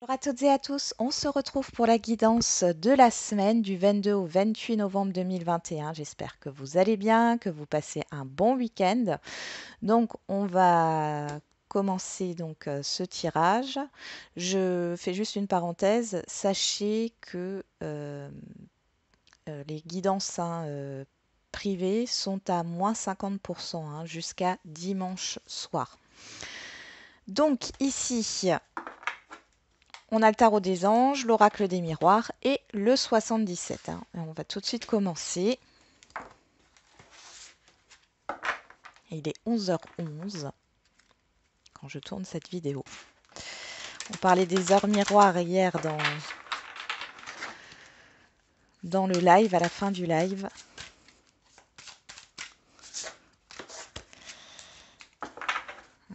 Bonjour à toutes et à tous, on se retrouve pour la guidance de la semaine du 22 au 28 novembre 2021. J'espère que vous allez bien, que vous passez un bon week-end. Donc on va commencer ce tirage. Je fais juste une parenthèse. Sachez que les guidances privées sont à moins 50% jusqu'à dimanche soir. Donc ici, on a le tarot des anges, l'oracle des miroirs et le 77. On va tout de suite commencer. Et il est 11h11 quand je tourne cette vidéo. On parlait des heures miroirs hier dans le live, à la fin du live.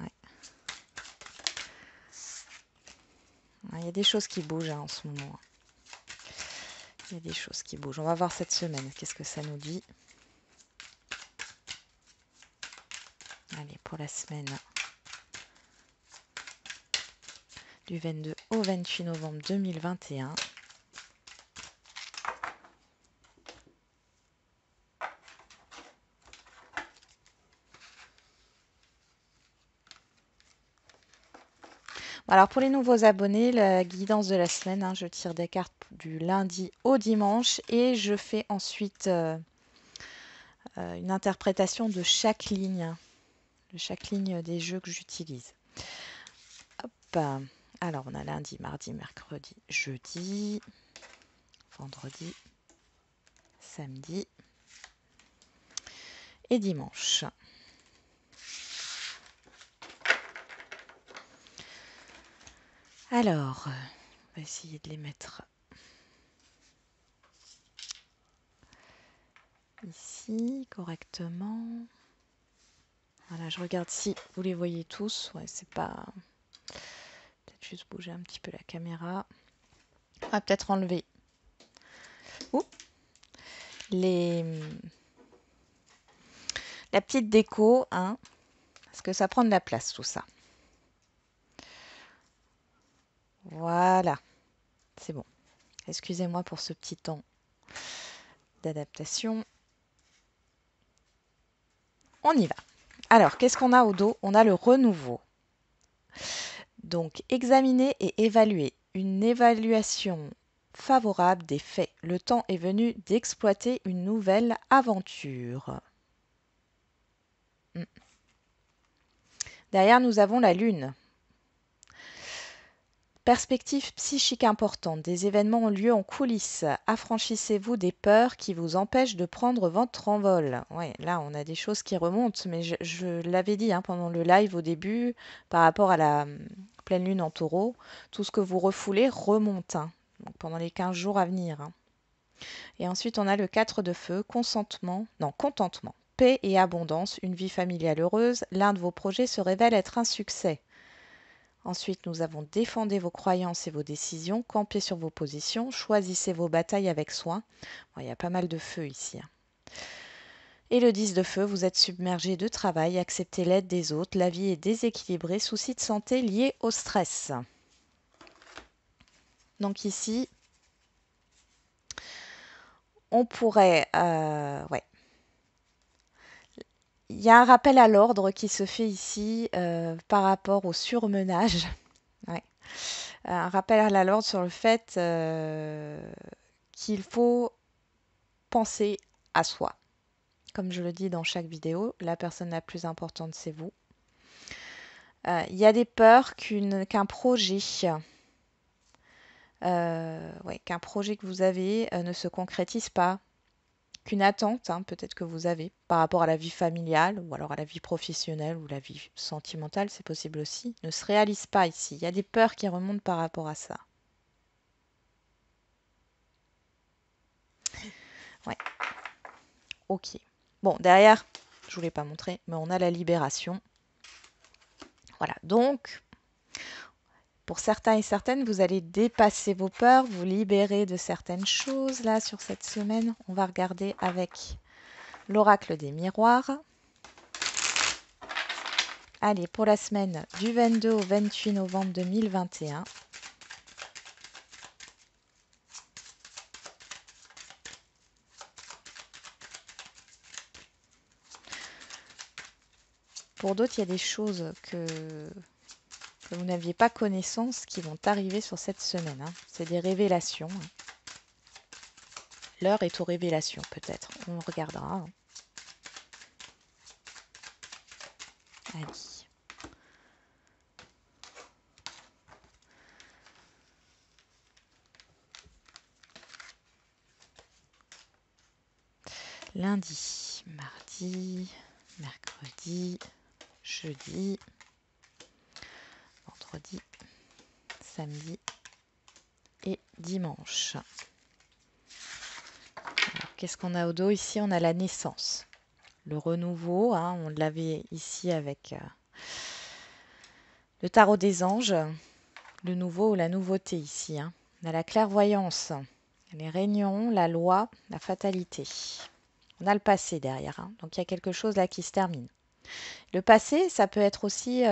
Ouais. Il y a des choses qui bougent en ce moment. Il y a des choses qui bougent. On va voir cette semaine. Qu'est-ce que ça nous dit? Allez, pour la semaine du 22 au 28 novembre 2021. Alors pour les nouveaux abonnés, la guidance de la semaine, je tire des cartes du lundi au dimanche et je fais ensuite une interprétation de chaque ligne des jeux que j'utilise. Hop. Alors on a lundi, mardi, mercredi, jeudi, vendredi, samedi et dimanche. Alors, on va essayer de les mettre ici correctement. Voilà, je regarde si vous les voyez tous. Ouais, c'est pas... Peut-être juste bouger un petit peu la caméra. On va peut-être enlever la petite déco, parce que ça prend de la place tout ça. Voilà, c'est bon. Excusez-moi pour ce petit temps d'adaptation. On y va. Alors, qu'est-ce qu'on a au dos? On a le renouveau. Donc, examiner et évaluer. Une évaluation favorable des faits. Le temps est venu d'exploiter une nouvelle aventure. Derrière, nous avons la Lune. Perspective psychique importante. Des événements ont lieu en coulisses. Affranchissez-vous des peurs qui vous empêchent de prendre votre envol. Ouais, là, on a des choses qui remontent, mais je l'avais dit pendant le live au début, par rapport à la pleine lune en taureau, tout ce que vous refoulez remonte donc pendant les 15 jours à venir. Et ensuite, on a le 4 de feu, contentement, paix et abondance, une vie familiale heureuse. L'un de vos projets se révèle être un succès. Ensuite, nous avons défendez vos croyances et vos décisions, campez sur vos positions, choisissez vos batailles avec soin. Bon, il y a pas mal de feu ici. Et le 10 de feu, vous êtes submergé de travail, acceptez l'aide des autres, la vie est déséquilibrée, soucis de santé liés au stress. Donc ici, on pourrait... Il y a un rappel à l'ordre qui se fait ici par rapport au surmenage. Ouais. Un rappel à l'ordre sur le fait qu'il faut penser à soi. Comme je le dis dans chaque vidéo, la personne la plus importante, c'est vous. Il y a des peurs qu'un projet, qu'un projet que vous avez ne se concrétise pas, qu'une attente peut-être que vous avez par rapport à la vie familiale ou alors à la vie professionnelle ou la vie sentimentale, c'est possible aussi, ne se réalise pas ici. Il y a des peurs qui remontent par rapport à ça. Ouais. Ok. Bon, derrière, je ne vous l'ai pas montré, mais on a la libération. Voilà, donc, pour certains et certaines, vous allez dépasser vos peurs, vous libérer de certaines choses là sur cette semaine. On va regarder avec l'oracle des miroirs. Allez, pour la semaine du 22 au 28 novembre 2021. Pour d'autres, il y a des choses que vous n'aviez pas connaissance qui vont arriver sur cette semaine, hein. C'est des révélations, hein. L'heure est aux révélations, peut-être. On regardera, hein. Allez. Lundi, mardi, mercredi, jeudi, vendredi, samedi et dimanche. Qu'est-ce qu'on a au dos ici? On a la naissance, le renouveau, hein, on l'avait ici avec le tarot des anges, le nouveau ou la nouveauté ici, hein. On a la clairvoyance, les réunions, la loi, la fatalité. On a le passé derrière, hein. Donc il y a quelque chose là qui se termine. Le passé, ça peut être aussi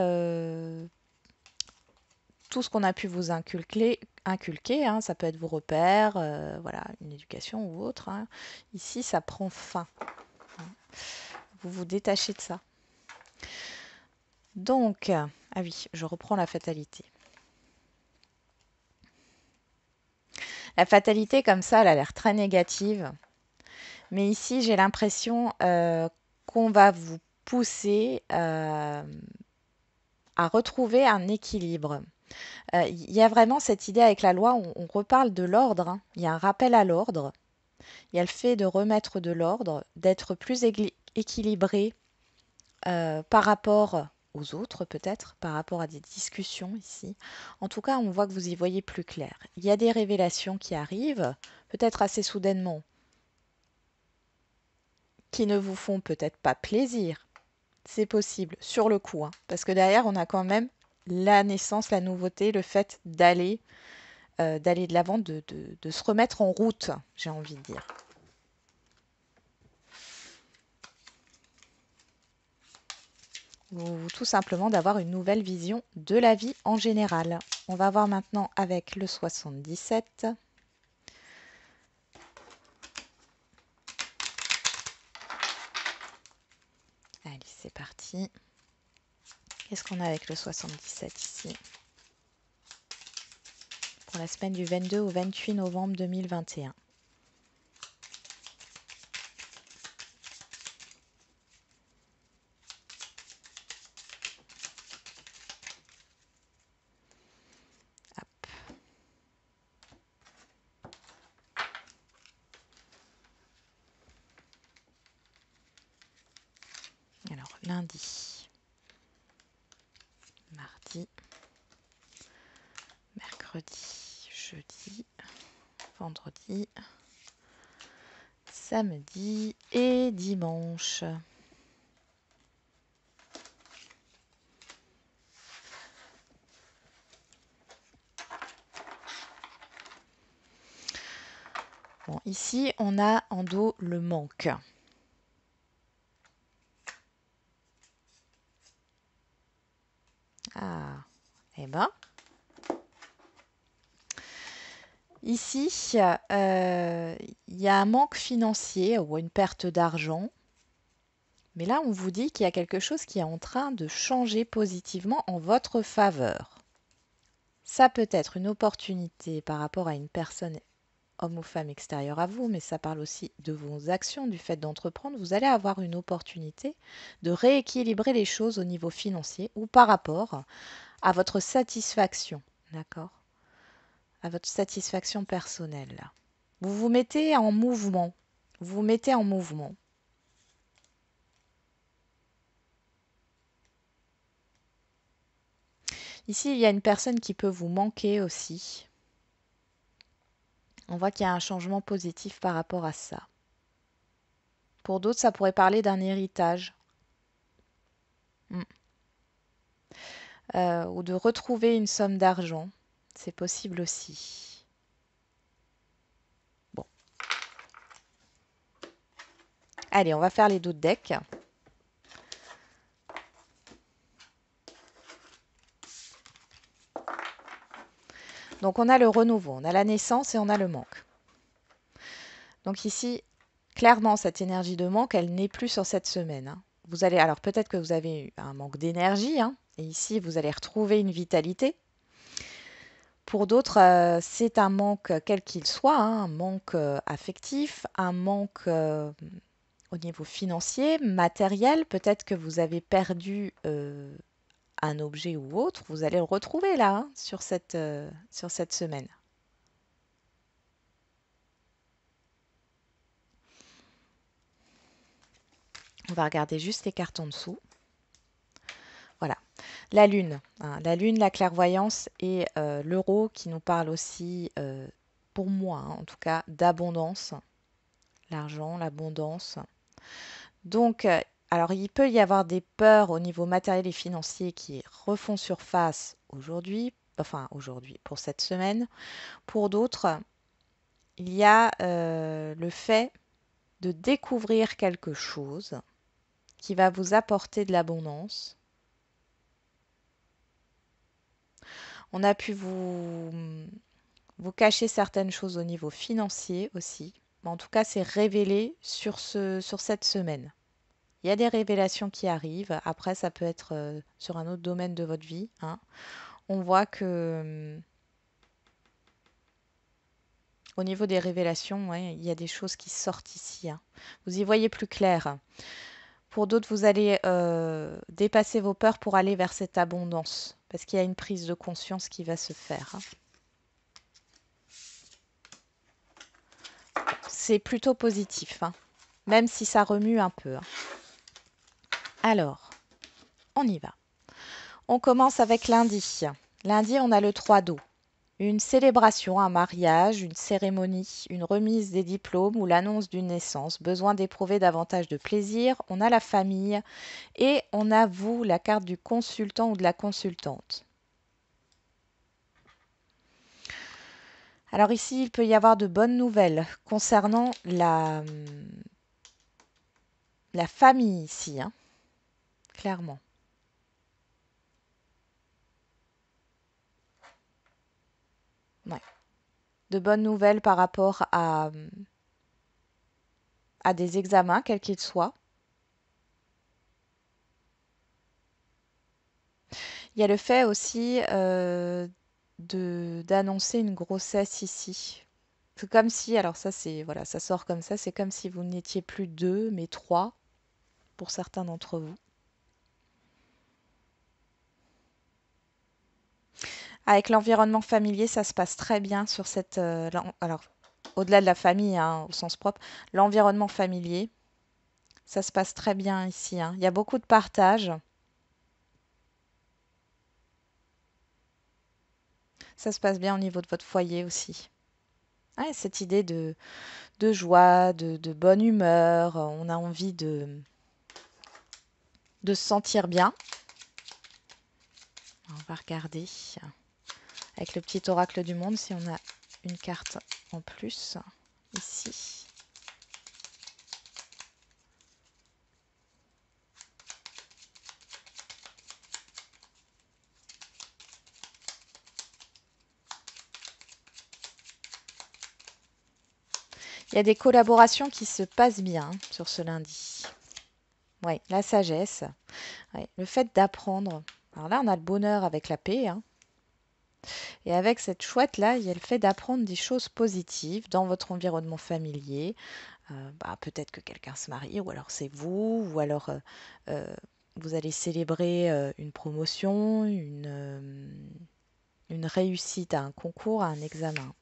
tout ce qu'on a pu vous inculquer, hein. Ça peut être vos repères, voilà, une éducation ou autre, hein. Ici, ça prend fin, hein. Vous vous détachez de ça. Donc, ah oui, je reprends la fatalité. La fatalité, comme ça, elle a l'air très négative. Mais ici, j'ai l'impression qu'on va vous pousser à retrouver un équilibre. Il y a vraiment cette idée avec la loi, on reparle de l'ordre, hein. Il y a un rappel à l'ordre. Il y a le fait de remettre de l'ordre, d'être plus équilibré par rapport aux autres peut-être, par rapport à des discussions ici. En tout cas, on voit que vous y voyez plus clair. Il y a des révélations qui arrivent, peut-être assez soudainement, qui ne vous font peut-être pas plaisir. C'est possible, sur le coup, hein, parce que derrière, on a quand même la naissance, la nouveauté, le fait d'aller de l'avant, de se remettre en route, j'ai envie de dire. Ou tout simplement d'avoir une nouvelle vision de la vie en général. On va voir maintenant avec le 77. Allez, c'est parti. Qu'est-ce qu'on a avec le 77 ici? Pour la semaine du 22 au 28 novembre 2021. Hop. Alors, lundi, mardi, mercredi, jeudi, vendredi, samedi et dimanche. Bon, ici, on a en dos le manque. Ah, eh ben. Ici, il y a un manque financier ou une perte d'argent. Mais là, on vous dit qu'il y a quelque chose qui est en train de changer positivement en votre faveur. Ça peut être une opportunité par rapport à une personne, homme ou femme extérieure à vous, mais ça parle aussi de vos actions, du fait d'entreprendre. Vous allez avoir une opportunité de rééquilibrer les choses au niveau financier ou par rapport à votre satisfaction, d'accord? À votre satisfaction personnelle. Vous vous mettez en mouvement. Vous vous mettez en mouvement. Ici, il y a une personne qui peut vous manquer aussi. On voit qu'il y a un changement positif par rapport à ça. Pour d'autres, ça pourrait parler d'un héritage. Ou de retrouver une somme d'argent. C'est possible aussi. Bon. Allez, on va faire les deux decks. Donc on a le renouveau, on a la naissance et on a le manque. Donc ici, clairement, cette énergie de manque, elle n'est plus sur cette semaine, hein. vous allez, alors peut-être que vous avez eu un manque d'énergie, hein, et ici vous allez retrouver une vitalité. Pour d'autres, c'est un manque quel qu'il soit, hein, un manque affectif, un manque au niveau financier, matériel. Peut-être que vous avez perdu un objet ou autre. Vous allez le retrouver là, hein, sur cette semaine. On va regarder juste les cartes en dessous. Voilà. La lune, hein, la lune, la clairvoyance et l'euro qui nous parle aussi, pour moi hein, en tout cas, d'abondance, l'argent, l'abondance. Donc, alors il peut y avoir des peurs au niveau matériel et financier qui refont surface aujourd'hui, enfin aujourd'hui, pour cette semaine. Pour d'autres, il y a le fait de découvrir quelque chose qui va vous apporter de l'abondance. On a pu vous cacher certaines choses au niveau financier aussi. Mais en tout cas, c'est révélé sur cette semaine. Il y a des révélations qui arrivent. Après, ça peut être sur un autre domaine de votre vie, hein. On voit que au niveau des révélations, ouais, il y a des choses qui sortent ici, hein. Vous y voyez plus clair. Pour d'autres, vous allez dépasser vos peurs pour aller vers cette abondance. Parce qu'il y a une prise de conscience qui va se faire, hein. C'est plutôt positif, hein, même si ça remue un peu, hein. Alors, on y va. On commence avec lundi. Lundi, on a le 3 d'eau. Une célébration, un mariage, une cérémonie, une remise des diplômes ou l'annonce d'une naissance. Besoin d'éprouver davantage de plaisir. On a la famille et on a vous, la carte du consultant ou de la consultante. Alors ici, il peut y avoir de bonnes nouvelles concernant la famille ici, hein, clairement. Ouais. De bonnes nouvelles par rapport à des examens, quels qu'ils soient. Il y a le fait aussi d'annoncer une grossesse ici. C'est comme si, alors ça c'est, voilà, ça sort comme ça, c'est comme si vous n'étiez plus deux, mais trois, pour certains d'entre vous. Avec l'environnement familier, ça se passe très bien sur cette, alors, au-delà de la famille, hein, au sens propre, l'environnement familier, ça se passe très bien ici, hein. Il y a beaucoup de partage. Ça se passe bien au niveau de votre foyer aussi. Ouais, cette idée de joie, de bonne humeur, on a envie de se sentir bien. On va regarder avec le petit oracle du monde si on a une carte en plus ici. Il y a des collaborations qui se passent bien sur ce lundi. Oui, la sagesse. Ouais, le fait d'apprendre. Alors là, on a le bonheur avec la paix, hein. Et avec cette chouette-là, il y a le fait d'apprendre des choses positives dans votre environnement familier. Peut-être que quelqu'un se marie, ou alors c'est vous, ou alors euh, vous allez célébrer une promotion, une réussite à un concours, à un examen.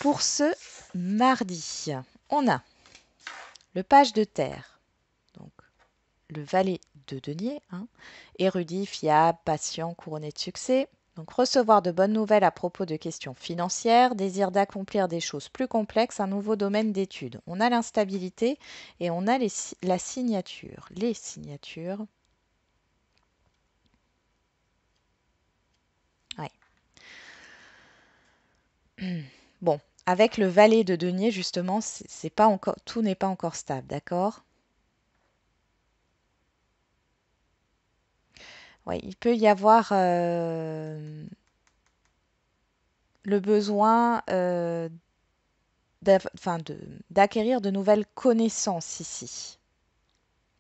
Pour ce mardi, on a le page de terre, donc le valet de denier, hein, érudit, fiable, patient, couronné de succès. Donc recevoir de bonnes nouvelles à propos de questions financières, désir d'accomplir des choses plus complexes, un nouveau domaine d'études. On a l'instabilité et on a la signature. Les signatures. Ouais. Bon, avec le valet de denier, justement, c'est pas encore, tout n'est pas encore stable, d'accord? Ouais, il peut y avoir le besoin d'acquérir de nouvelles connaissances ici.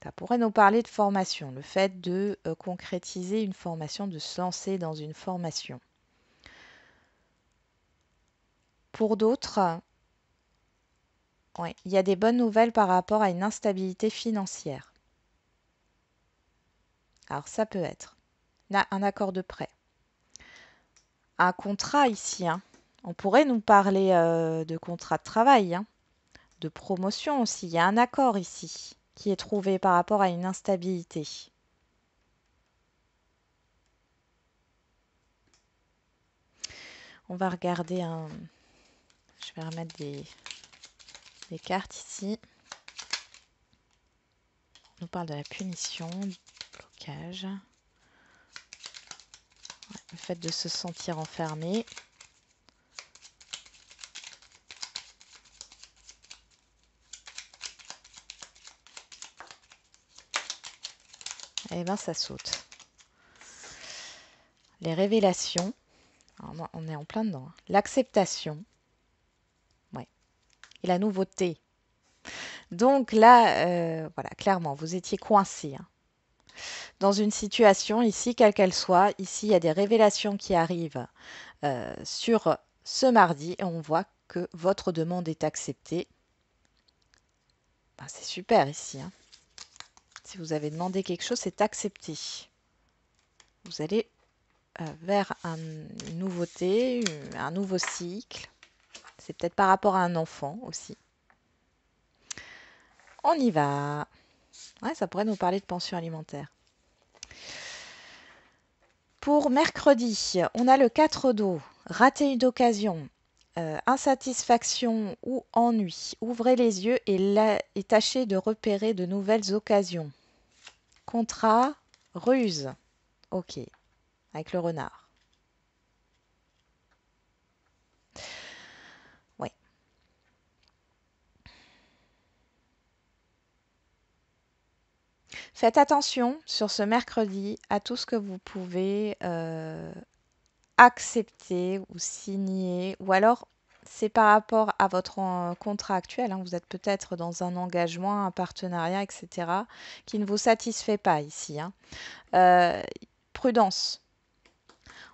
Ça pourrait nous parler de formation, le fait de concrétiser une formation, de se lancer dans une formation. Pour d'autres, ouais, il y a des bonnes nouvelles par rapport à une instabilité financière. Alors ça peut être un accord de prêt, un contrat ici, hein. On pourrait nous parler de contrat de travail, hein, de promotion aussi. Il y a un accord ici qui est trouvé par rapport à une instabilité. On va regarder un... Je vais remettre des cartes ici. On nous parle de la punition, du blocage. Ouais, le fait de se sentir enfermé. Eh bien, ça saute. Les révélations. Alors, on est en plein dedans, hein. L'acceptation. Ouais. Et la nouveauté. Donc là, voilà, clairement, vous étiez coincé, hein, dans une situation ici, quelle qu'elle soit. Ici, il y a des révélations qui arrivent sur ce mardi et on voit que votre demande est acceptée. Ben, c'est super ici, hein. Si vous avez demandé quelque chose, c'est accepté. Vous allez vers une nouveauté, un nouveau cycle. C'est peut-être par rapport à un enfant aussi. On y va. Ouais, ça pourrait nous parler de pension alimentaire. Pour mercredi, on a le 4 d'eau, rater une occasion, insatisfaction ou ennui. Ouvrez les yeux et tâchez de repérer de nouvelles occasions. Contrat, ruse. Ok, avec le renard. Oui. Faites attention sur ce mercredi à tout ce que vous pouvez accepter ou signer, ou alors c'est par rapport à votre contrat actuel, hein, vous êtes peut-être dans un engagement, un partenariat, etc., qui ne vous satisfait pas ici, hein. Prudence.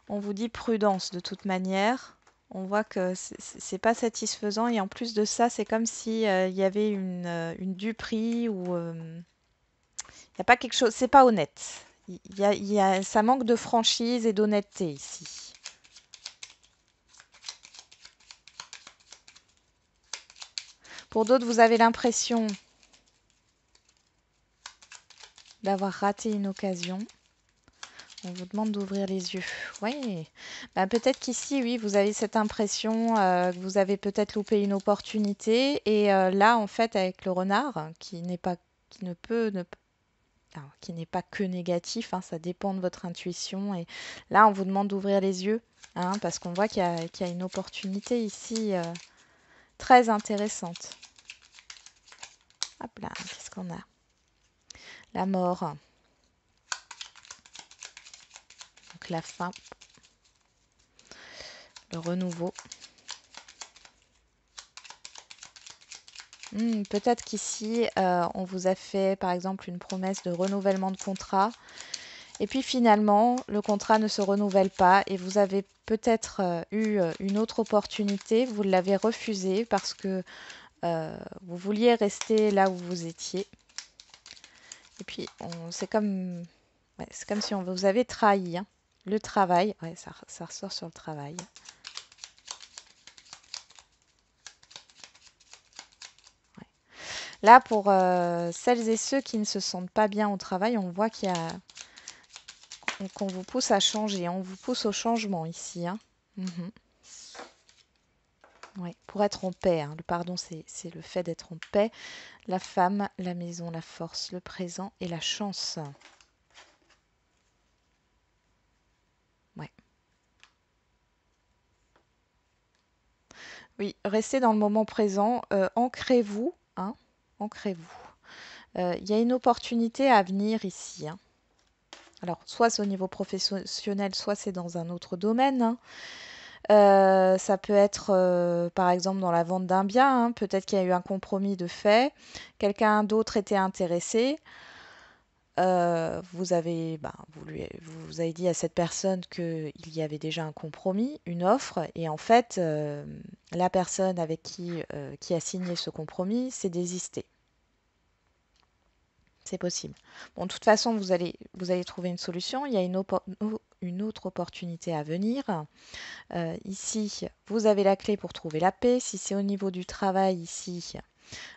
On vous dit prudence de toute manière. On voit que c'est pas satisfaisant et en plus de ça, c'est comme si il y avait une duperie ou il n'y a pas quelque chose, c'est pas honnête. Ça manque de franchise et d'honnêteté ici. Pour d'autres, vous avez l'impression d'avoir raté une occasion. On vous demande d'ouvrir les yeux. Oui, bah, peut-être qu'ici, oui, vous avez cette impression que vous avez peut-être loupé une opportunité. Et là, en fait, avec le renard, qui n'est pas, qui ne peut, ne, alors, qui n'est pas que négatif, hein, ça dépend de votre intuition. Et là, on vous demande d'ouvrir les yeux, hein, parce qu'on voit qu'il y a une opportunité ici très intéressante. Hop là, qu'est-ce qu'on a? La mort. Donc la fin. Le renouveau. Peut-être qu'ici, on vous a fait par exemple une promesse de renouvellement de contrat. Et puis finalement, le contrat ne se renouvelle pas et vous avez peut-être eu une autre opportunité. Vous l'avez refusée parce que vous vouliez rester là où vous étiez. Et puis, c'est comme, ouais, c'est comme si on vous avait trahi, hein. Le travail, ouais, ça ressort sur le travail. Ouais. Là, pour celles et ceux qui ne se sentent pas bien au travail, on voit qu'on vous pousse à changer. On vous pousse au changement ici, hein. Mhm. Ouais, pour être en paix, hein. Le pardon, c'est le fait d'être en paix. La femme, la maison, la force, le présent et la chance. Ouais. Oui, restez dans le moment présent. Ancrez-vous, hein. Ancrez-vous. Il y a une opportunité à venir ici, hein. Alors, soit c'est au niveau professionnel, soit c'est dans un autre domaine, hein. Ça peut être, par exemple, dans la vente d'un bien, hein. Peut-être qu'il y a eu un compromis de fait. Quelqu'un d'autre était intéressé. vous avez dit à cette personne qu'il y avait déjà un compromis, une offre, et en fait, la personne avec qui a signé ce compromis s'est désistée. C'est possible. Bon, de toute façon, vous allez trouver une solution. Il y a une autre opportunité à venir. Ici, vous avez la clé pour trouver la paix. Si c'est au niveau du travail, ici,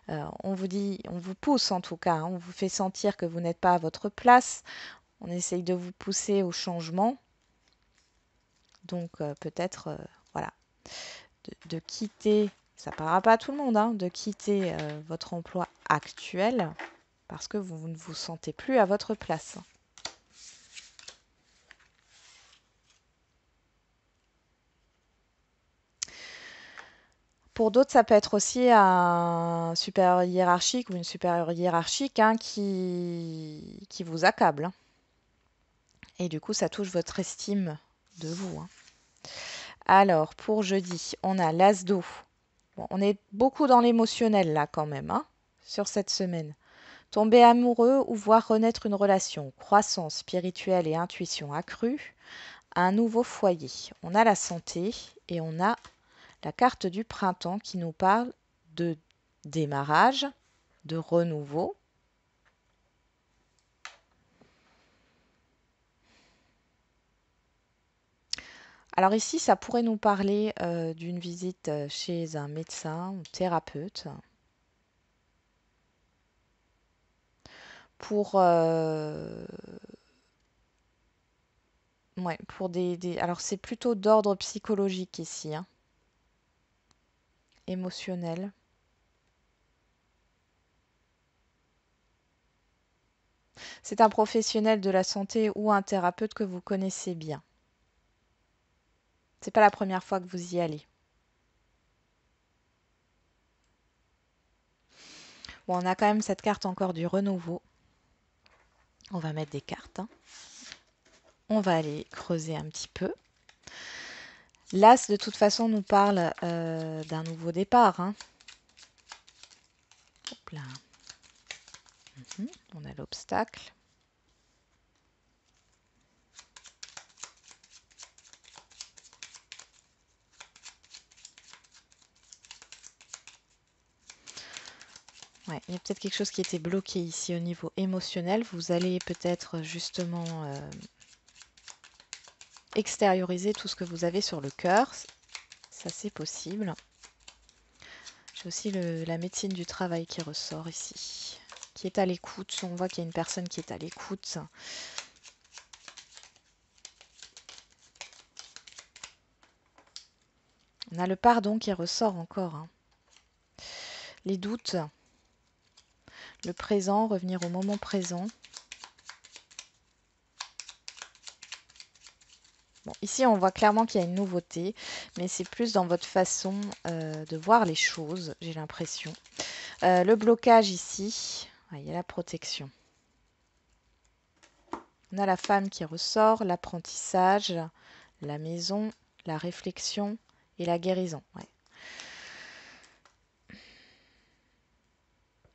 on vous dit, on vous pousse en tout cas, hein, on vous fait sentir que vous n'êtes pas à votre place. On essaye de vous pousser au changement. Donc peut-être, voilà, de quitter, ça ne parlera pas à tout le monde, hein, de quitter votre emploi actuel parce que vous ne vous sentez plus à votre place. Pour d'autres, ça peut être aussi un supérieur hiérarchique ou une supérieure hiérarchique, hein, qui vous accable, hein. Et du coup, ça touche votre estime de vous, hein. Alors, pour jeudi, on a l'as d'eau. Bon, on est beaucoup dans l'émotionnel là quand même, hein, sur cette semaine. Tomber amoureux ou voir renaître une relation, croissance spirituelle et intuition accrue, un nouveau foyer. On a la santé et on a la carte du printemps qui nous parle de démarrage, de renouveau. Alors ici, ça pourrait nous parler d'une visite chez un médecin ou thérapeute pour, ouais, pour alors c'est plutôt d'ordre psychologique ici, hein, émotionnel. C'est un professionnel de la santé ou un thérapeute que vous connaissez bien. C'est pas la première fois que vous y allez. Bon, on a quand même cette carte encore du renouveau. On va mettre des cartes, hein. On va aller creuser un petit peu. L'As, de toute façon, nous parle d'un nouveau départ, hein. Hop là. On a l'obstacle. Ouais, il y a peut-être quelque chose qui était bloqué ici au niveau émotionnel. Vous allez peut-être justement extérioriser tout ce que vous avez sur le cœur. Ça, c'est possible. J'ai aussi la médecine du travail qui ressort ici, qui est à l'écoute. On voit qu'il y a une personne qui est à l'écoute. On a le pardon qui ressort encore, hein. Les doutes, le présent, revenir au moment présent. Bon, ici, on voit clairement qu'il y a une nouveauté, mais c'est plus dans votre façon de voir les choses, j'ai l'impression. Le blocage ici, il y a la protection. On a la femme qui ressort, l'apprentissage, la maison, la réflexion et la guérison. Ouais.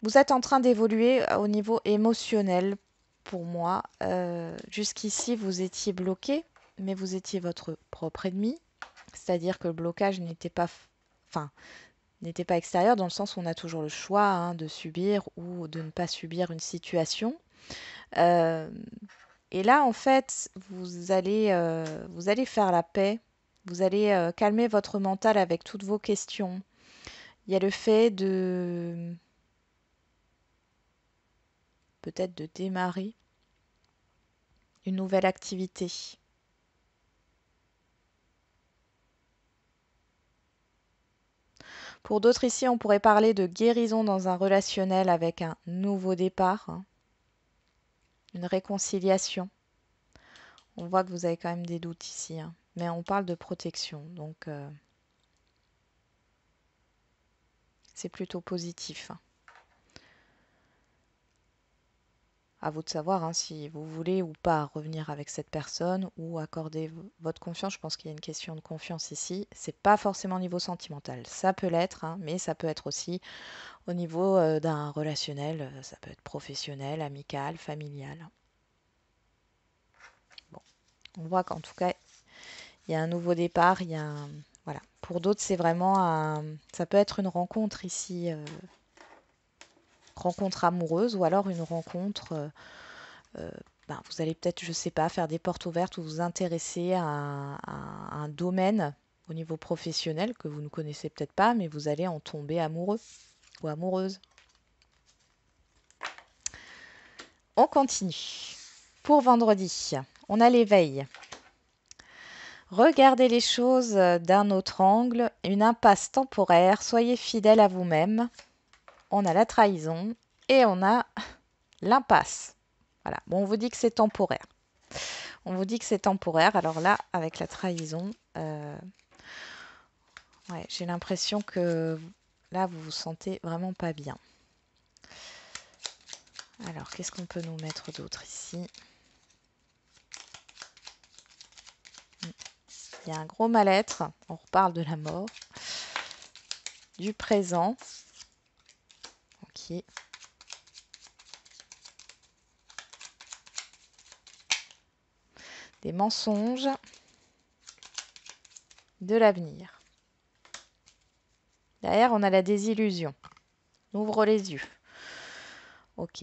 Vous êtes en train d'évoluer au niveau émotionnel pour moi. Jusqu'ici, vous étiez bloqué, mais vous étiez votre propre ennemi. C'est-à-dire que le blocage n'était pas, enfin, n'était pas extérieur dans le sens où on a toujours le choix, hein, de subir ou de ne pas subir une situation. Euh, et là, en fait, vous allez faire la paix. Vous allez calmer votre mental avec toutes vos questions. Il y a le fait de peut-être de démarrer une nouvelle activité. Pour d'autres ici, on pourrait parler de guérison dans un relationnel avec un nouveau départ, hein, une réconciliation. On voit que vous avez quand même des doutes ici, hein, mais on parle de protection, donc c'est plutôt positif, hein. À vous de savoir hein, si vous voulez ou pas revenir avec cette personne ou accorder votre confiance. Je pense qu'il y a une question de confiance ici. C'est pas forcément au niveau sentimental. Ça peut l'être, hein, mais ça peut être aussi au niveau d'un relationnel. Ça peut être professionnel, amical, familial. Bon, on voit qu'en tout cas, il y a un nouveau départ. Il y a un, voilà. Pour d'autres, c'est vraiment un, ça peut être une rencontre ici, rencontre amoureuse ou alors une rencontre. Euh, ben, vous allez peut-être, je sais pas, faire des portes ouvertes ou vous intéresser à un domaine au niveau professionnel que vous ne connaissez peut-être pas, mais vous allez en tomber amoureux ou amoureuse. On continue. Pour vendredi, on a l'éveil. Regardez les choses d'un autre angle, une impasse temporaire, soyez fidèle à vous-même. On a la trahison et on a l'impasse. Voilà, bon, on vous dit que c'est temporaire. On vous dit que c'est temporaire. Alors là, avec la trahison, ouais, j'ai l'impression que là, vous vous sentez vraiment pas bien. Alors, qu'est-ce qu'on peut nous mettre d'autre ici? Il y a un gros mal-être. On reparle de la mort. Du présent. Ok. Des mensonges. De l'avenir. Derrière, on a la désillusion. On ouvre les yeux. Ok.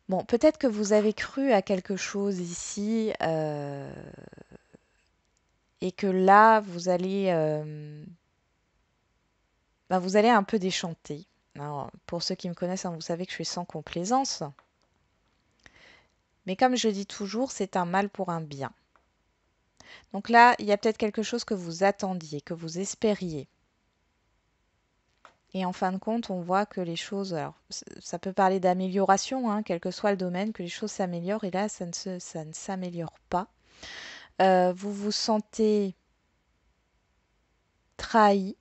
Bon, peut-être que vous avez cru à quelque chose ici et que là, vous allez un peu déchanter. Alors, pour ceux qui me connaissent, hein, vous savez que je suis sans complaisance. Mais comme je dis toujours, c'est un mal pour un bien. Donc là, il y a peut-être quelque chose que vous attendiez, que vous espériez. Et en fin de compte, on voit que les choses, alors ça peut parler d'amélioration, hein, quel que soit le domaine, que les choses s'améliorent. Et là, ça ne s'améliore pas. Vous vous sentez trahi.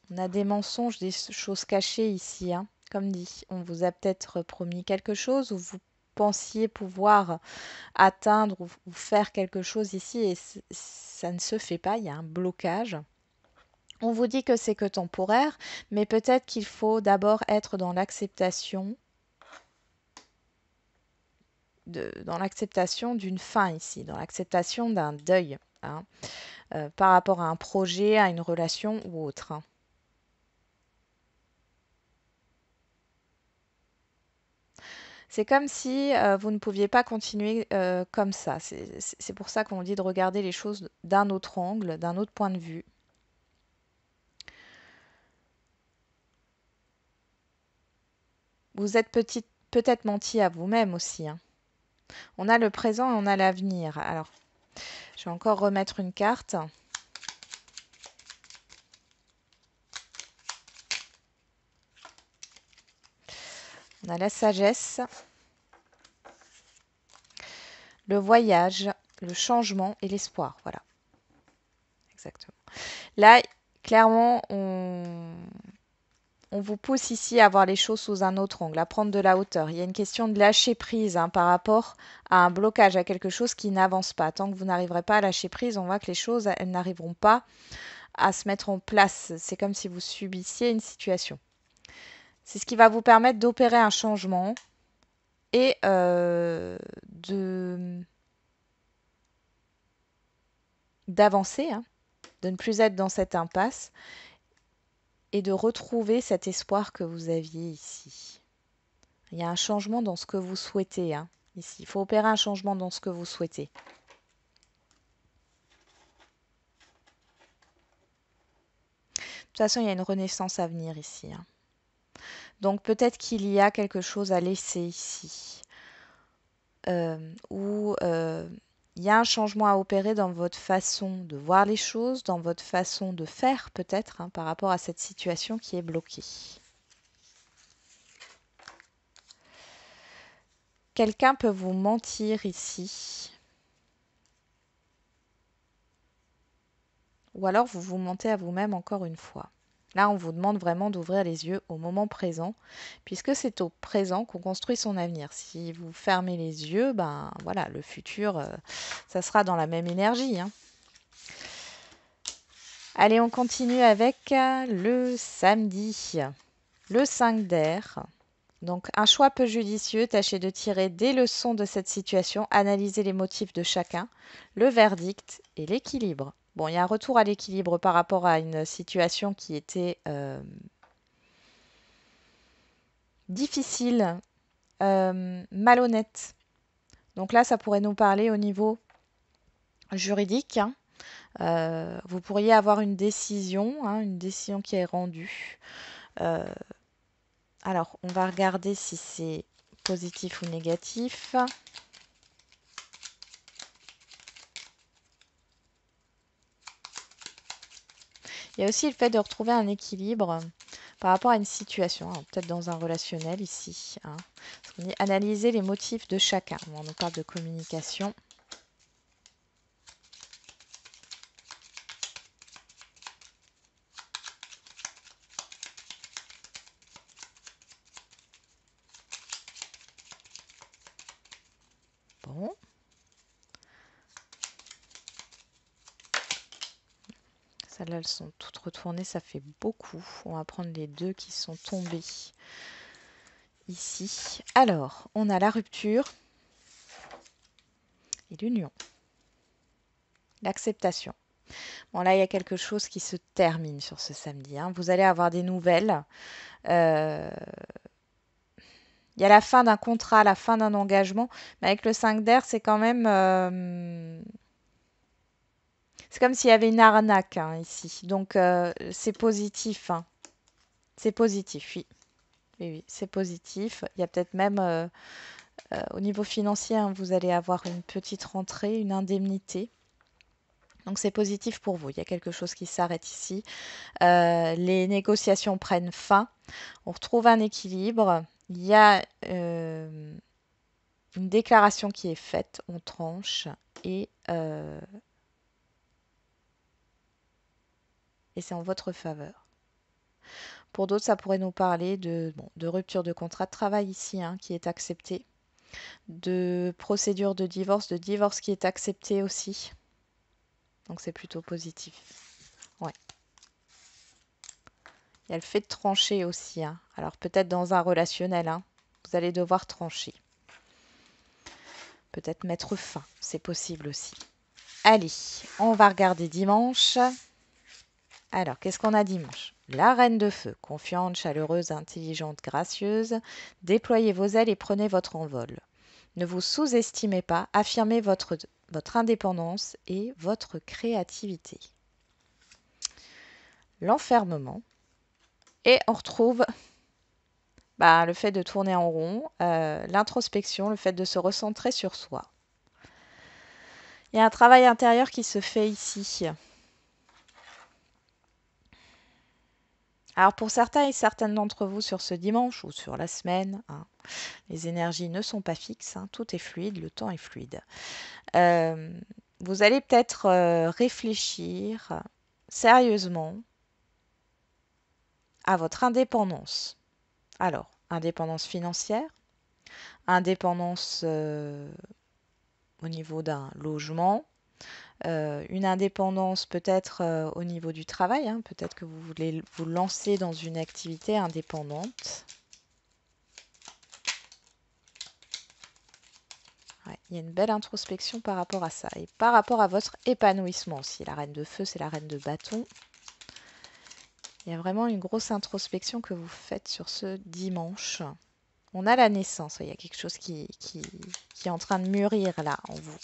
On a des mensonges, des choses cachées ici, hein. Comme dit, on vous a peut-être promis quelque chose ou vous pensiez pouvoir atteindre ou faire quelque chose ici et ça ne se fait pas, il y a un blocage. On vous dit que c'est que temporaire, mais peut-être qu'il faut d'abord être dans l'acceptation dans l'acceptation d'une fin ici, dans l'acceptation d'un deuil, hein, par rapport à un projet, à une relation ou autre, hein. C'est comme si vous ne pouviez pas continuer comme ça. C'est pour ça qu'on dit de regarder les choses d'un autre angle, d'un autre point de vue. Vous êtes peut-être menti à vous-même aussi, hein. On a le présent et on a l'avenir. Alors, je vais encore remettre une carte. On a la sagesse, le voyage, le changement et l'espoir. Voilà, exactement. Là, clairement, on vous pousse ici à voir les choses sous un autre angle, à prendre de la hauteur. Il y a une question de lâcher prise hein, par rapport à un blocage, à quelque chose qui n'avance pas. Tant que vous n'arriverez pas à lâcher prise, on voit que les choses, elles n'arriveront pas à se mettre en place. C'est comme si vous subissiez une situation. C'est ce qui va vous permettre d'opérer un changement et d'avancer, hein, de ne plus être dans cette impasse et de retrouver cet espoir que vous aviez ici. Il y a un changement dans ce que vous souhaitez, hein, ici. Il faut opérer un changement dans ce que vous souhaitez. De toute façon, il y a une renaissance à venir ici, hein. Donc peut-être qu'il y a quelque chose à laisser ici. Ou il y a un changement à opérer dans votre façon de voir les choses, dans votre façon de faire peut-être, hein, par rapport à cette situation qui est bloquée. Quelqu'un peut vous mentir ici. Ou alors vous vous mentez à vous-même encore une fois. Là, on vous demande vraiment d'ouvrir les yeux au moment présent, puisque c'est au présent qu'on construit son avenir. Si vous fermez les yeux, ben voilà, le futur, ça sera dans la même énergie, hein. Allez, on continue avec le samedi, le 5 d'air. Donc, un choix peu judicieux, tâchez de tirer des leçons de cette situation, analysez les motifs de chacun, le verdict et l'équilibre. Bon, il y a un retour à l'équilibre par rapport à une situation qui était difficile, malhonnête. Donc là, ça pourrait nous parler au niveau juridique, hein. Vous pourriez avoir une décision qui est rendue. Euh, alors, on va regarder si c'est positif ou négatif. Il y a aussi le fait de retrouver un équilibre par rapport à une situation, hein, peut-être dans un relationnel ici, hein. Parce qu'on dit analyser les motifs de chacun. On nous parle de communication. Bon. Celles-là, elles sont toutes retournées, ça fait beaucoup. On va prendre les deux qui sont tombés ici. Alors, on a la rupture et l'union. L'acceptation. Bon, là, il y a quelque chose qui se termine sur ce samedi, hein. Vous allez avoir des nouvelles. Euh, Il y a la fin d'un contrat, la fin d'un engagement. Mais avec le 5 d'air, c'est quand même... c'est comme s'il y avait une arnaque, hein, ici. Donc, c'est positif, hein. C'est positif, oui. Oui, oui, c'est positif. Il y a peut-être même, au niveau financier, hein, vous allez avoir une petite rentrée, une indemnité. Donc, c'est positif pour vous. Il y a quelque chose qui s'arrête ici. Les négociations prennent fin. On retrouve un équilibre. Il y a une déclaration qui est faite. On tranche et c'est en votre faveur. Pour d'autres, ça pourrait nous parler de rupture de contrat de travail ici, hein, qui est acceptée, de procédure de divorce qui est acceptée aussi. Donc c'est plutôt positif. Ouais. Il y a le fait de trancher aussi, hein. Alors peut-être dans un relationnel, hein, vous allez devoir trancher. Peut-être mettre fin, c'est possible aussi. Allez, on va regarder dimanche. Alors, qu'est-ce qu'on a dimanche? La reine de feu, confiante, chaleureuse, intelligente, gracieuse. Déployez vos ailes et prenez votre envol. Ne vous sous-estimez pas, affirmez votre indépendance et votre créativité. L'enfermement. Et on retrouve le fait de tourner en rond, l'introspection, le fait de se recentrer sur soi. Il y a un travail intérieur qui se fait ici. Alors pour certains et certaines d'entre vous sur ce dimanche ou sur la semaine, hein, les énergies ne sont pas fixes, hein, tout est fluide, le temps est fluide. Vous allez peut-être réfléchir sérieusement à votre indépendance. Alors, indépendance financière, indépendance au niveau d'un logement, une indépendance peut-être au niveau du travail, hein, peut-être que vous voulez vous lancer dans une activité indépendante. Ouais, il y a une belle introspection par rapport à ça et par rapport à votre épanouissement aussi. La reine de feu, c'est la reine de bâton. Il y a vraiment une grosse introspection que vous faites sur ce dimanche. On a la naissance, il y a quelque chose qui est en train de mûrir là en vous.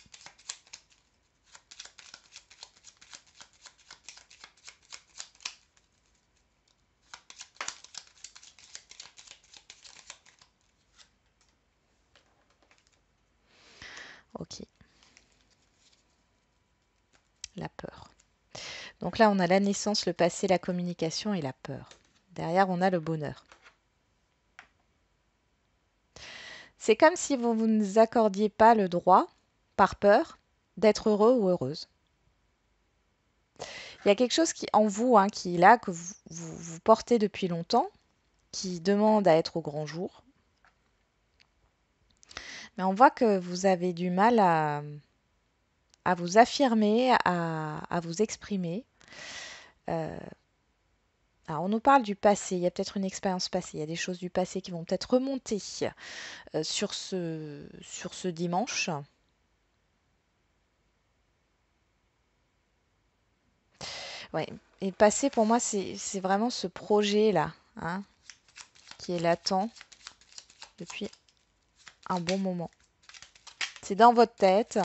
Ok. La peur. Donc là, on a la naissance, le passé, la communication et la peur. Derrière, on a le bonheur. C'est comme si vous ne vous accordiez pas le droit, par peur, d'être heureux ou heureuse. Il y a quelque chose qui, en vous, hein, qui est là, que vous portez depuis longtemps, qui demande à être au grand jour. Mais on voit que vous avez du mal à vous affirmer, à vous exprimer. Euh, alors on nous parle du passé, il y a peut-être une expérience passée, il y a des choses du passé qui vont peut-être remonter sur ce dimanche. Ouais. Et passé, pour moi, c'est vraiment ce projet-là, hein, qui est latent depuis un bon moment. C'est dans votre tête,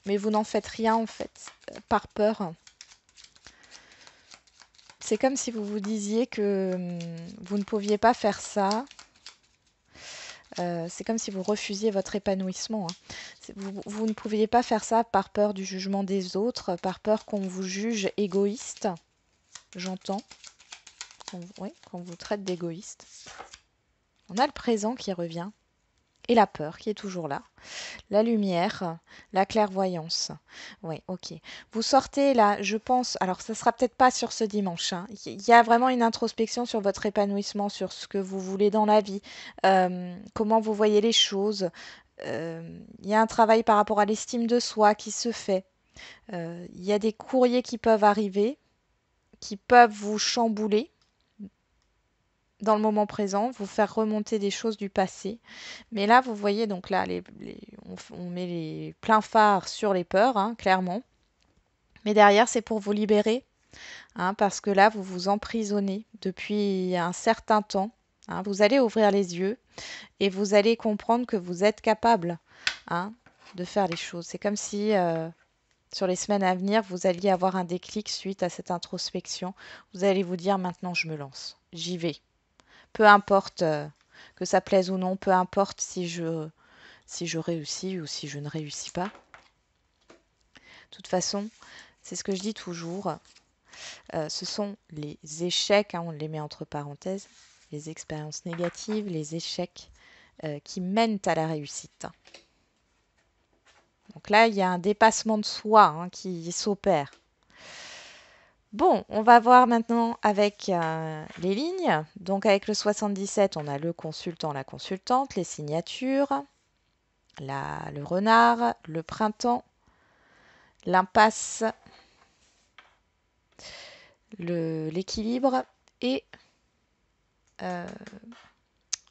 mais vous n'en faites rien en fait, par peur. C'est comme si vous vous disiez que vous ne pouviez pas faire ça. C'est comme si vous refusiez votre épanouissement, hein. Vous ne pouviez pas faire ça par peur du jugement des autres, par peur qu'on vous juge égoïste. J'entends, oui, qu'on vous traite d'égoïste. On a le présent qui revient et la peur qui est toujours là. La lumière, la clairvoyance. Oui, ok. Vous sortez là, je pense, alors ça sera peut-être pas sur ce dimanche, hein. Il y a vraiment une introspection sur votre épanouissement, sur ce que vous voulez dans la vie, comment vous voyez les choses. Il y a un travail par rapport à l'estime de soi qui se fait. Il y a des courriers qui peuvent arriver, qui peuvent vous chambouler dans le moment présent, vous faire remonter des choses du passé. Mais là, vous voyez, donc là, on met les pleins phares sur les peurs, hein, clairement. Mais derrière, c'est pour vous libérer, hein, parce que là, vous vous emprisonnez depuis un certain temps, hein. Vous allez ouvrir les yeux et vous allez comprendre que vous êtes capable, hein, de faire les choses. C'est comme si sur les semaines à venir, vous alliez avoir un déclic suite à cette introspection. Vous allez vous dire maintenant, je me lance, j'y vais. Peu importe que ça plaise ou non, peu importe si je réussis ou si je ne réussis pas. De toute façon, c'est ce que je dis toujours, ce sont les échecs, hein, on les met entre parenthèses, les expériences négatives, les échecs qui mènent à la réussite. Donc là, il y a un dépassement de soi, hein, qui s'opère. Bon, on va voir maintenant avec les lignes. Donc avec le 77, on a le consultant, la consultante, les signatures, le renard, le printemps, l'impasse, l'équilibre et euh,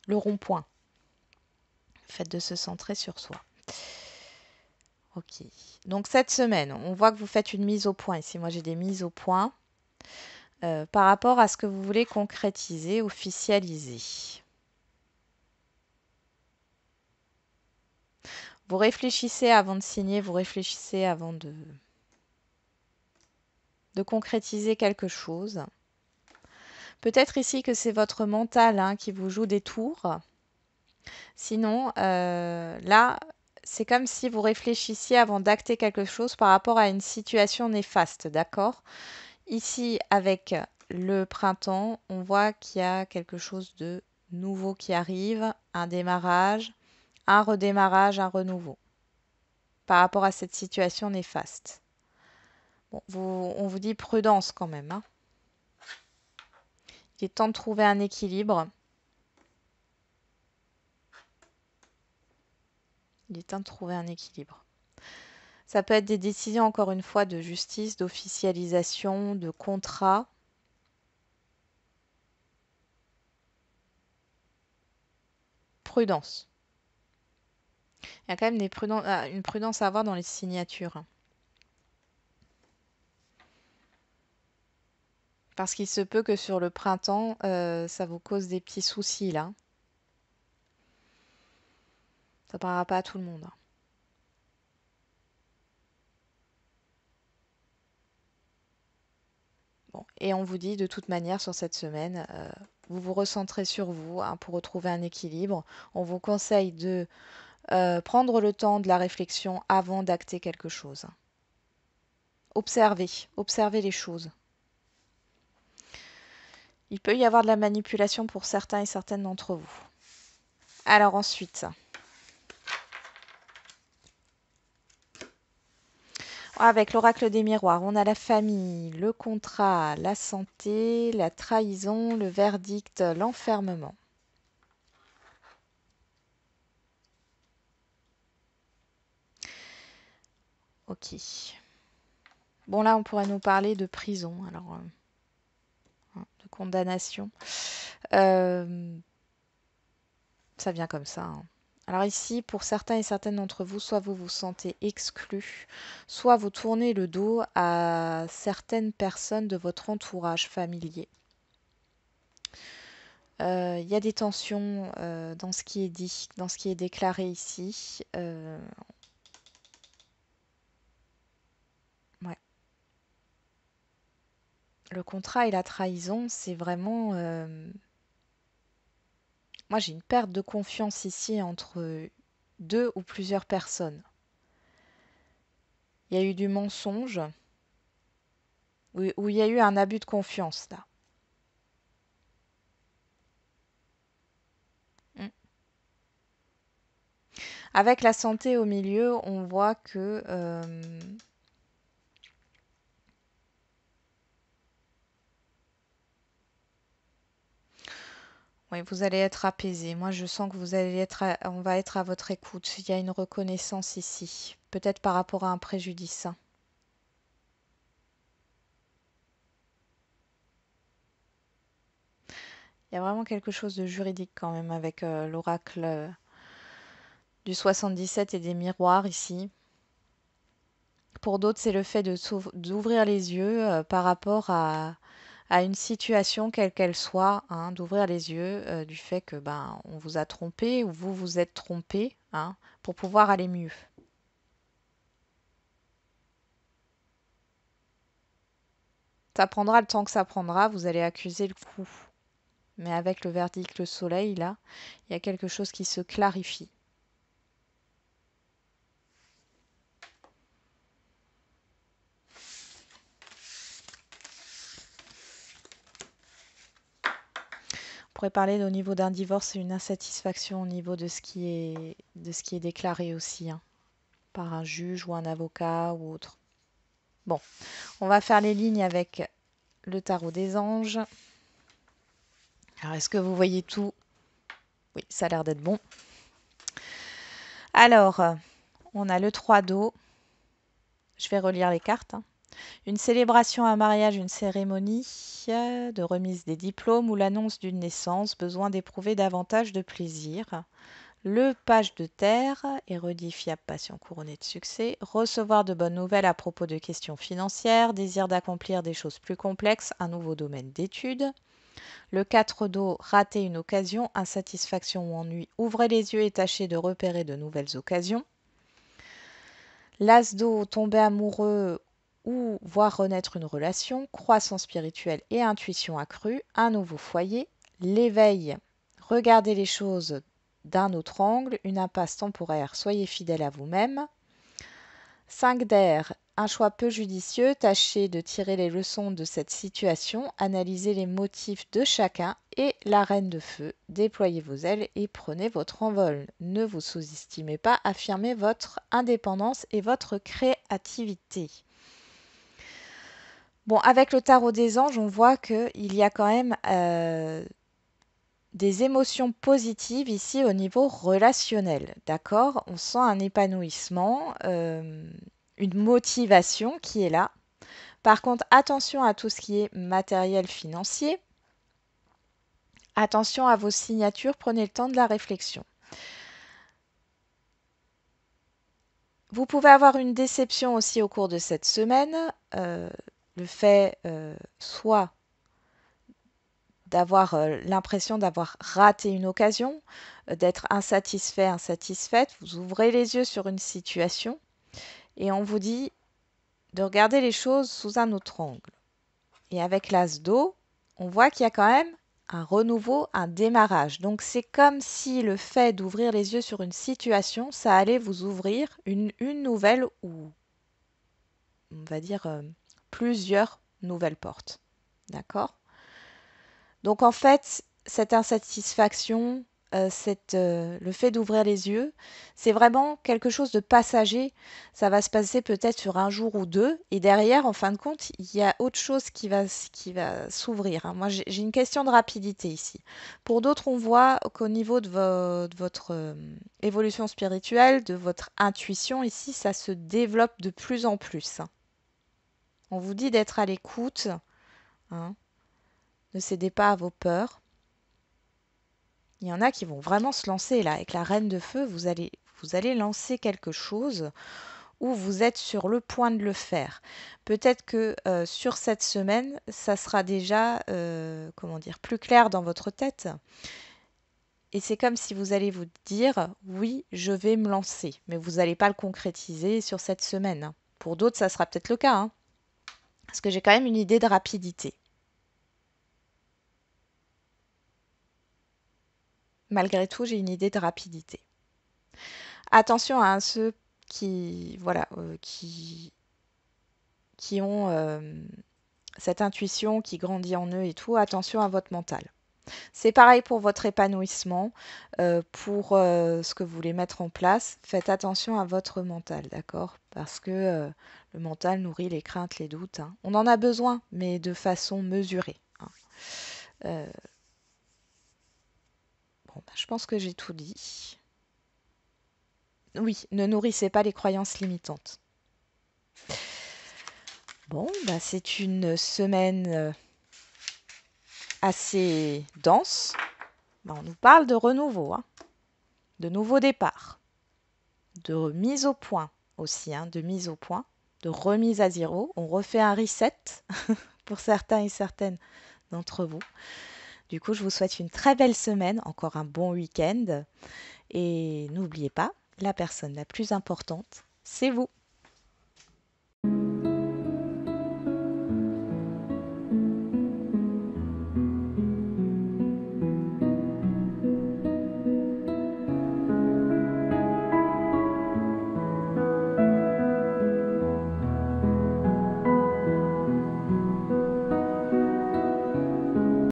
le rond-point. Le fait de se centrer sur soi. Ok. Donc cette semaine, on voit que vous faites une mise au point. Ici, moi, j'ai des mises au point par rapport à ce que vous voulez concrétiser, officialiser. Vous réfléchissez avant de signer, vous réfléchissez avant de concrétiser quelque chose. Peut-être ici que c'est votre mental, hein, qui vous joue des tours. Sinon, là, c'est comme si vous réfléchissiez avant d'acter quelque chose par rapport à une situation néfaste, d'accord? Ici, avec le printemps, on voit qu'il y a quelque chose de nouveau qui arrive, un démarrage, un redémarrage, un renouveau, par rapport à cette situation néfaste. Bon, on vous dit prudence quand même, hein. Il est temps de trouver un équilibre. Il est temps de trouver un équilibre. Ça peut être des décisions, encore une fois, de justice, d'officialisation, de contrat. Prudence. Il y a quand même une prudence à avoir dans les signatures. Parce qu'il se peut que sur le printemps, ça vous cause des petits soucis, là. Ça ne parlera pas à tout le monde. Bon. Et on vous dit, de toute manière, sur cette semaine, vous vous recentrez sur vous, hein, pour retrouver un équilibre. On vous conseille de prendre le temps de la réflexion avant d'acter quelque chose. Observez les choses. Il peut y avoir de la manipulation pour certains et certaines d'entre vous. Alors Avec l'oracle des miroirs, on a la famille, le contrat, la santé, la trahison, le verdict, l'enfermement. Ok. Bon, là, on pourrait nous parler de prison, alors, de condamnation. Euh, Ça vient comme ça, hein. Alors ici, pour certains et certaines d'entre vous, soit vous vous sentez exclu, soit vous tournez le dos à certaines personnes de votre entourage familier. Il y a des tensions dans ce qui est dit, dans ce qui est déclaré ici. Ouais. Le contrat et la trahison, c'est vraiment... Moi, j'ai une perte de confiance ici entre deux ou plusieurs personnes. Il y a eu du mensonge, ou il y a eu un abus de confiance, là. Mm. Avec la santé au milieu, on voit que oui, vous allez être apaisé. Moi, je sens que vous allez être, on va être à votre écoute. Il y a une reconnaissance ici, peut-être par rapport à un préjudice, hein. Il y a vraiment quelque chose de juridique quand même avec l'oracle du 77 et des miroirs ici. Pour d'autres, c'est le fait d'ouvrir les yeux par rapport à une situation quelle qu'elle soit, hein, d'ouvrir les yeux du fait que ben on vous a trompé ou vous vous êtes trompé, hein, pour pouvoir aller mieux. Ça prendra le temps que ça prendra, vous allez accuser le coup. Mais avec le verdict, le soleil, là, il y a quelque chose qui se clarifie. On pourrait parler au niveau d'un divorce et une insatisfaction au niveau de ce qui est déclaré aussi, hein, par un juge ou un avocat ou autre. Bon, on va faire les lignes avec le tarot des anges. Alors, est-ce que vous voyez tout? Oui, ça a l'air d'être bon. Alors, on a le 3 d'eau. Je vais relire les cartes, hein. Une célébration, un mariage, une cérémonie de remise des diplômes ou l'annonce d'une naissance, besoin d'éprouver davantage de plaisir. Le page de terre, érudit fiable, passion couronnée de succès. Recevoir de bonnes nouvelles à propos de questions financières, désir d'accomplir des choses plus complexes, un nouveau domaine d'études. Le 4 d'eau, rater une occasion, insatisfaction ou ennui, ouvrez les yeux et tâchez de repérer de nouvelles occasions. L'as d'eau, tomber amoureux ou voir renaître une relation, croissance spirituelle et intuition accrue, un nouveau foyer. L'éveil, regardez les choses d'un autre angle, une impasse temporaire, soyez fidèle à vous-même. 5 d'air, un choix peu judicieux, tâchez de tirer les leçons de cette situation, analysez les motifs de chacun. Et la reine de feu, déployez vos ailes et prenez votre envol. Ne vous sous-estimez pas, affirmez votre indépendance et votre créativité. Bon, avec le tarot des anges, on voit qu'il y a quand même des émotions positives ici au niveau relationnel. D'accord? On sent un épanouissement, une motivation qui est là. Par contre, attention à tout ce qui est matériel financier. Attention à vos signatures, prenez le temps de la réflexion. Vous pouvez avoir une déception aussi au cours de cette semaine. Le fait soit d'avoir l'impression d'avoir raté une occasion, d'être insatisfait, insatisfaite. Vous ouvrez les yeux sur une situation et on vous dit de regarder les choses sous un autre angle. Et avec l'as d'eau, on voit qu'il y a quand même un renouveau, un démarrage. Donc c'est comme si le fait d'ouvrir les yeux sur une situation, ça allait vous ouvrir une nouvelle ou on va dire plusieurs nouvelles portes. D'accord? Donc en fait, cette insatisfaction, le fait d'ouvrir les yeux, c'est vraiment quelque chose de passager. Ça va se passer peut-être sur un jour ou deux, et derrière, en fin de compte, il y a autre chose qui va s'ouvrir, hein. Moi, j'ai une question de rapidité ici. Pour d'autres, on voit qu'au niveau de votre évolution spirituelle, de votre intuition, ici, ça se développe de plus en plus, hein. On vous dit d'être à l'écoute, hein. Ne cédez pas à vos peurs. Il y en a qui vont vraiment se lancer là. Avec la reine de feu, vous allez lancer quelque chose ou vous êtes sur le point de le faire. Peut-être que sur cette semaine, ça sera déjà, comment dire, plus clair dans votre tête. Et c'est comme si vous allez vous dire, oui, je vais me lancer. Mais vous n'allez pas le concrétiser sur cette semaine, hein. Pour d'autres, ça sera peut-être le cas, hein, parce que j'ai quand même une idée de rapidité. Malgré tout, j'ai une idée de rapidité. Attention à ceux qui, voilà, qui ont cette intuition qui grandit en eux et tout, attention à votre mental. C'est pareil pour votre épanouissement, pour ce que vous voulez mettre en place. Faites attention à votre mental, d'accord? Parce que le mental nourrit les craintes, les doutes, hein. On en a besoin, mais de façon mesurée, hein. Euh, bon, bah, je pense que j'ai tout dit. Oui, ne nourrissez pas les croyances limitantes. Bon, bah, c'est une semaine assez dense. Bah, on nous parle de renouveau, hein, de nouveau départ, de mise au point aussi, hein, de mise au point, de remise à zéro. On refait un reset pour certains et certaines d'entre vous. Du coup, je vous souhaite une très belle semaine, encore un bon week-end. Et n'oubliez pas, la personne la plus importante, c'est vous.